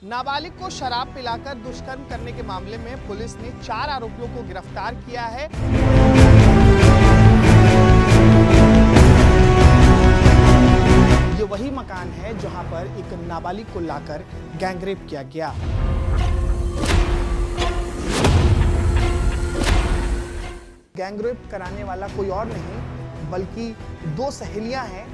नाबालिग को शराब पिलाकर दुष्कर्म करने के मामले में पुलिस ने 4 आरोपियों को गिरफ्तार किया है। ये वही मकान है जहां पर एक नाबालिग को लाकर गैंगरेप किया गया। गैंगरेप कराने वाला कोई और नहीं बल्कि 2 सहेलियां हैं।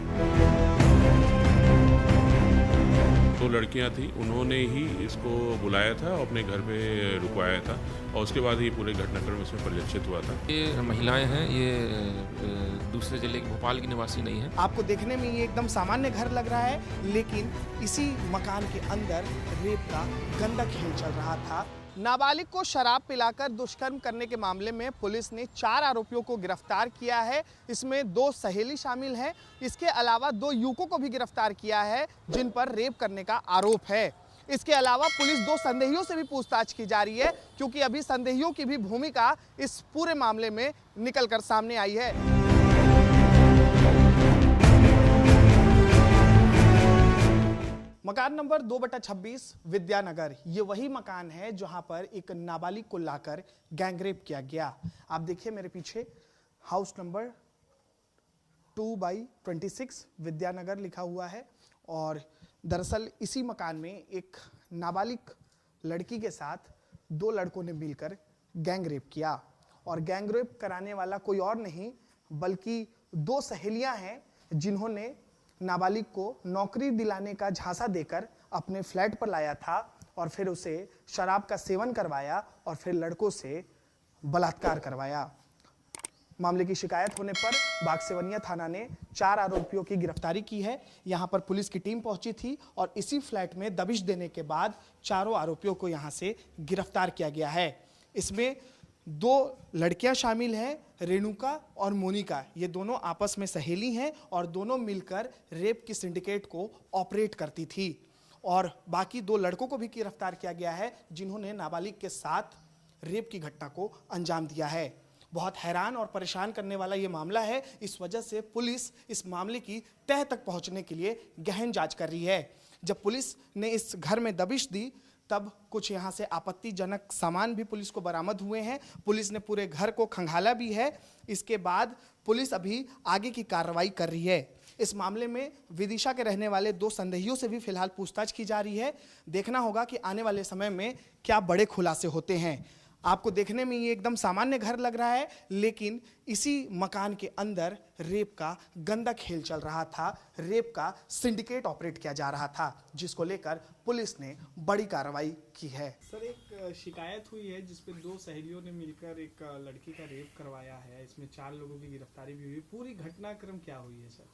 2 लड़कियां थी, उन्होंने ही इसको बुलाया था, अपने घर पे रुकवाया था और उसके बाद ही पूरे घटनाक्रम इसमें परिलक्षित हुआ था। ये महिलाएं हैं, ये दूसरे जिले के भोपाल की निवासी नहीं है। आपको देखने में ये एकदम सामान्य घर लग रहा है, लेकिन इसी मकान के अंदर रेप का गंदा खेल चल रहा था। नाबालिग को शराब पिलाकर दुष्कर्म करने के मामले में पुलिस ने 4 आरोपियों को गिरफ्तार किया है। इसमें 2 सहेली शामिल हैं। इसके अलावा 2 युवकों को भी गिरफ्तार किया है जिन पर रेप करने का आरोप है। इसके अलावा पुलिस 2 संदेहियों से भी पूछताछ की जा रही है, क्योंकि अभी संदेहियों की भी भूमिका इस पूरे मामले में निकलकर सामने आई है। मकान नंबर 2/26 विद्यानगर, ये वही मकान है जहां पर एक नाबालिग को लाकर गैंगरेप किया गया। आप देखिए मेरे पीछे हाउस नंबर 2/26 विद्यानगर लिखा हुआ है और दरअसल इसी मकान में एक नाबालिग लड़की के साथ 2 लड़कों ने मिलकर गैंगरेप किया और गैंगरेप कराने वाला कोई और नहीं बल्कि 2 सहेलियां हैं जिन्होंने नाबालिग को नौकरी दिलाने का झांसा देकर अपने फ्लैट पर लाया था और फिर उसे शराब का सेवन करवाया और फिर लड़कों से बलात्कार करवाया। मामले की शिकायत होने पर बागसेवनिया थाना ने 4 आरोपियों की गिरफ्तारी की है। यहां पर पुलिस की टीम पहुंची थी और इसी फ्लैट में दबिश देने के बाद चारों आरोपियों को यहां से गिरफ्तार किया गया है। इसमें 2 लड़कियां शामिल हैं, रेणुका और मोनिका। ये दोनों आपस में सहेली हैं और दोनों मिलकर रेप की सिंडिकेट को ऑपरेट करती थी। और बाकी 2 लड़कों को भी गिरफ्तार किया गया है जिन्होंने नाबालिग के साथ रेप की घटना को अंजाम दिया है। बहुत हैरान और परेशान करने वाला ये मामला है। इस वजह से पुलिस इस मामले की तह तक पहुंचने के लिए गहन जांच कर रही है। जब पुलिस ने इस घर में दबिश दी तब कुछ यहाँ से आपत्तिजनक सामान भी पुलिस को बरामद हुए हैं। पुलिस ने पूरे घर को खंगाला भी है। इसके बाद पुलिस अभी आगे की कार्रवाई कर रही है। इस मामले में विदिशा के रहने वाले 2 संदेहियों से भी फिलहाल पूछताछ की जा रही है। देखना होगा कि आने वाले समय में क्या बड़े खुलासे होते हैं। आपको देखने में ये एकदम सामान्य घर लग रहा है, लेकिन इसी मकान के अंदर रेप का गंदा खेल चल रहा था। रेप का सिंडिकेट ऑपरेट किया जा रहा था, जिसको लेकर पुलिस ने बड़ी कार्रवाई की है। सर, एक शिकायत हुई है जिसपे 2 सहेलियों ने मिलकर एक लड़की का रेप करवाया है। इसमें 4 लोगों की गिरफ्तारी भी हुई। पूरी घटनाक्रम क्या हुई है सर?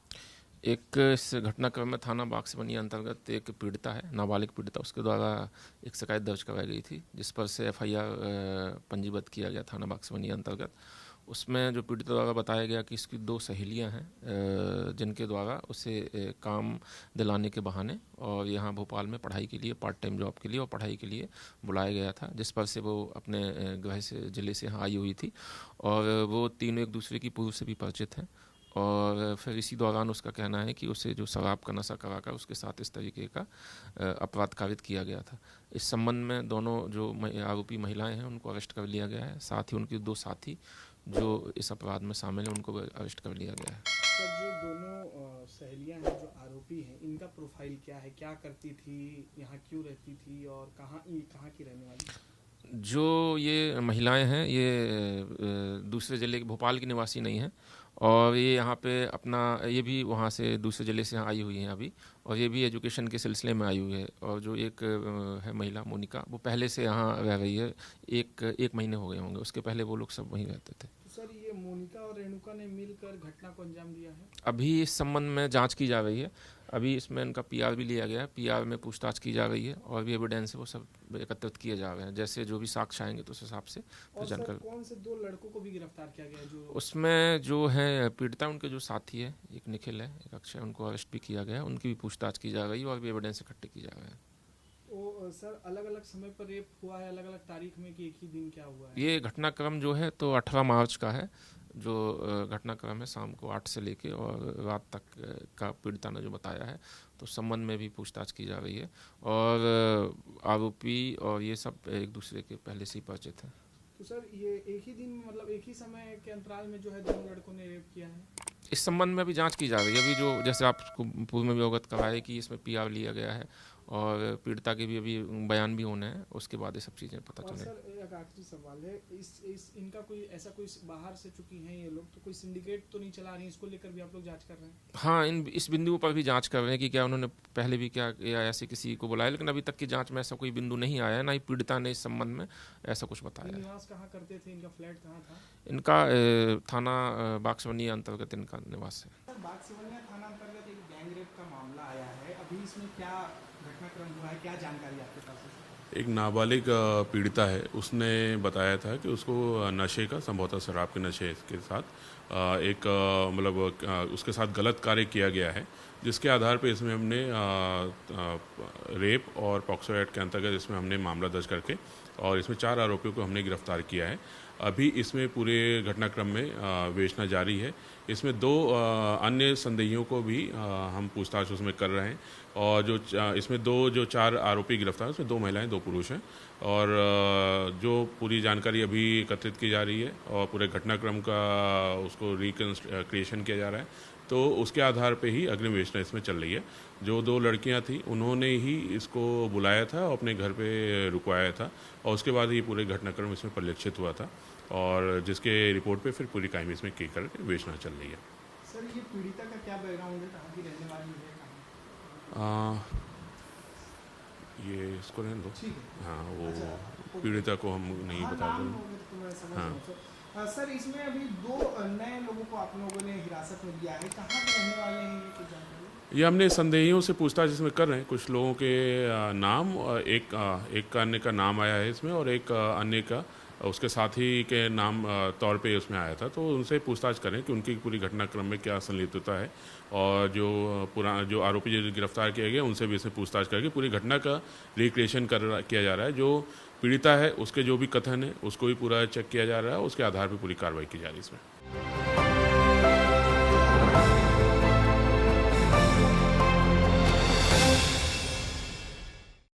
एक इस घटनाक्रम में थाना बागसेवनिया अंतर्गत एक पीड़िता है, नाबालिग पीड़िता, उसके द्वारा एक शिकायत दर्ज कराई गई थी जिस पर से FIR पंजीबद्ध किया गया थाना बागसेवनिया अंतर्गत। उसमें जो पीड़िता द्वारा बताया गया कि इसकी 2 सहेलियां हैं जिनके द्वारा उसे काम दिलाने के बहाने और यहाँ भोपाल में पढ़ाई के लिए, पार्ट टाइम जॉब के लिए और पढ़ाई के लिए बुलाया गया था, जिस पर से वो अपने गृह से जिले से यहाँ आई हुई थी और वो तीनों एक दूसरे की पूर्व से भी परिचित हैं। और फिर इसी दौरान उसका कहना है कि उसे जो शराब का नशा कराकर उसके साथ इस तरीके का अपराध कारित किया गया था। इस संबंध में दोनों जो आरोपी महिलाएं हैं उनको अरेस्ट कर लिया गया है। साथ ही उनके 2 साथी जो इस अपराध में शामिल हैं उनको अरेस्ट कर लिया गया है। सर, जो दोनों सहेलियां हैं, जो आरोपी हैं, इनका प्रोफाइल क्या है? क्या करती थी, यहाँ क्यों रहती थी और कहाँ की रहने वाली? जो ये महिलाएं हैं ये दूसरे ज़िले के भोपाल की निवासी नहीं हैं और ये यहाँ पे अपना, ये भी वहाँ से दूसरे ज़िले से यहाँ आई हुई हैं अभी, और ये भी एजुकेशन के सिलसिले में आई हुई है। और जो एक है महिला मोनिका, वो पहले से यहाँ रह रही है, एक महीने हो गए होंगे, उसके पहले वो लोग सब वहीं रहते थे। तो सर, ये मोनिका और रेणुका ने मिलकर घटना को अंजाम दिया है? अभी इस संबंध में जांच की जा रही है। अभी इसमें इनका PR भी लिया गया है, PR में पूछताछ की जा रही है और भी एविडेंस है वो सब एकत्रित किए जा रहे हैं। जैसे जो भी साक्ष्य आएंगे तो उस हिसाब से जानकर। कौन से 2 लड़कों को भी गिरफ्तार किया गया है? जो उसमें जो है पीड़िता, उनके जो साथी है, एक निखिल है, एक अक्षय, उनको अरेस्ट भी किया गया है। उनकी भी पूछताछ की जा रही है और भी एविडेंस इकट्ठे की जा रहे हैं। वो सर अलग अलग समय पर रेप हुआ है, अलग अलग तारीख में, कि एक ही दिन क्या हुआ है? ये घटनाक्रम जो है तो 18 मार्च का है, जो घटनाक्रम है शाम को 8 से लेके और रात तक का पीड़िता ने जो बताया है। तो संबंध में भी पूछताछ की जा रही है और आरोपी और ये सब एक दूसरे के पहले से ही परिचित हैं। तो सर ये एक ही दिन, मतलब एक ही समय के अंतराल में जो है दोनों लड़कों ने रेप किया है? इस संबंध में अभी जांच की जा रही है। अभी जो जैसे आपको पूर्व में भी अवगत कराया कि इसमें पीआर लिया गया है और पीड़िता के भी अभी बयान भी होने हैं, उसके बाद ये सब चीज़ें पता और चलें। सर एक आखिरी सवाल है, इस इनका कोई ऐसा कोई बाहर से चुकी हैं ये लोग, तो कोई सिंडिकेट तो नहीं चला रही हैं? इसको लेकर भी आप लोग जांच कर रहे हैं? हाँ, इस बिंदु पर भी जांच कर रहे हैं कि क्या उन्होंने पहले भी क्या या ऐसे किसी को बुलाया, लेकिन अभी तक की जांच में ऐसा कोई बिंदु नहीं आया है, ना ही पीड़िता ने इस संबंध में ऐसा कुछ ये बताया है। निवास कहाँ करते थे, इनका फ्लैट कहाँ था? इनका थाना बाक्सवनी अंतर्गत इनका निवास है। सर बागसिवनिया थाना अंतर्गत एक गैंग रेप का मामला आया है, अभी इसमें क्या घटनाक्रम हुआ है, क्या जानकारी आपके पास है? एक नाबालिग पीड़िता है, उसने बताया था कि उसको नशे का, संभवतः शराब के नशे के साथ एक मतलब उसके साथ गलत कार्य किया गया है, जिसके आधार पे इसमें हमने रेप और पॉक्सो एक्ट के अंतर्गत इसमें हमने मामला दर्ज करके और इसमें 4 आरोपियों को हमने गिरफ्तार किया है। अभी इसमें पूरे घटनाक्रम में विवेचना जारी है। इसमें 2 अन्य संदेहियों को भी हम पूछताछ उसमें कर रहे हैं और इसमें 4 आरोपी गिरफ्तार हैं, उसमें 2 महिलाएं 2 पुरुष हैं और जो पूरी जानकारी अभी एकत्रित की जा रही है और पूरे घटनाक्रम का उसको रिकंस्ट्रक्शन किया जा रहा है, तो उसके आधार पे ही अग्रिम विवेचना इसमें चल रही है। जो 2 लड़कियां थी उन्होंने ही इसको बुलाया था और अपने घर पे रुकवाया था और उसके बाद ही पूरे घटनाक्रम इसमें परिलक्षित हुआ था और जिसके रिपोर्ट पे फिर पूरी कायमी इसमें की कर विवेचना चल रही है। सर ये पीड़िता का क्या बैकग्राउंड है, कहाँ की रहने वाली है, ये इसको रहने दो। ठीक है। हाँ, वो अच्छा, पीड़िता को हम नहीं हाँ, बता नाम दें। वगैरह तो मैं समझ हाँ। रहा हूँ सर। सर इसमें अभी 2 नए लोगों को आप लोगों ने हिरासत में लिया है, कहाँ के रहने वाले हैं, ये कुछ जानकारी? ये हमने संदेहियों से पूछताछ इसमें कर रहे हैं। कुछ लोगों के नाम, एक अन्य का नाम आया है इसमें और एक अन्य का उसके साथी के नाम तौर पे उसमें आया था, तो उनसे पूछताछ करें कि उनकी पूरी घटनाक्रम में क्या संलिप्तता है और जो आरोपी जो गिरफ्तार किए गए उनसे भी इसमें पूछताछ करके पूरी घटना का रिक्रिएशन किया जा रहा है। जो पीड़िता है उसके जो भी कथन है उसको भी पूरा चेक किया जा रहा है, उसके आधार पर पूरी कार्रवाई की जा रही है इसमें।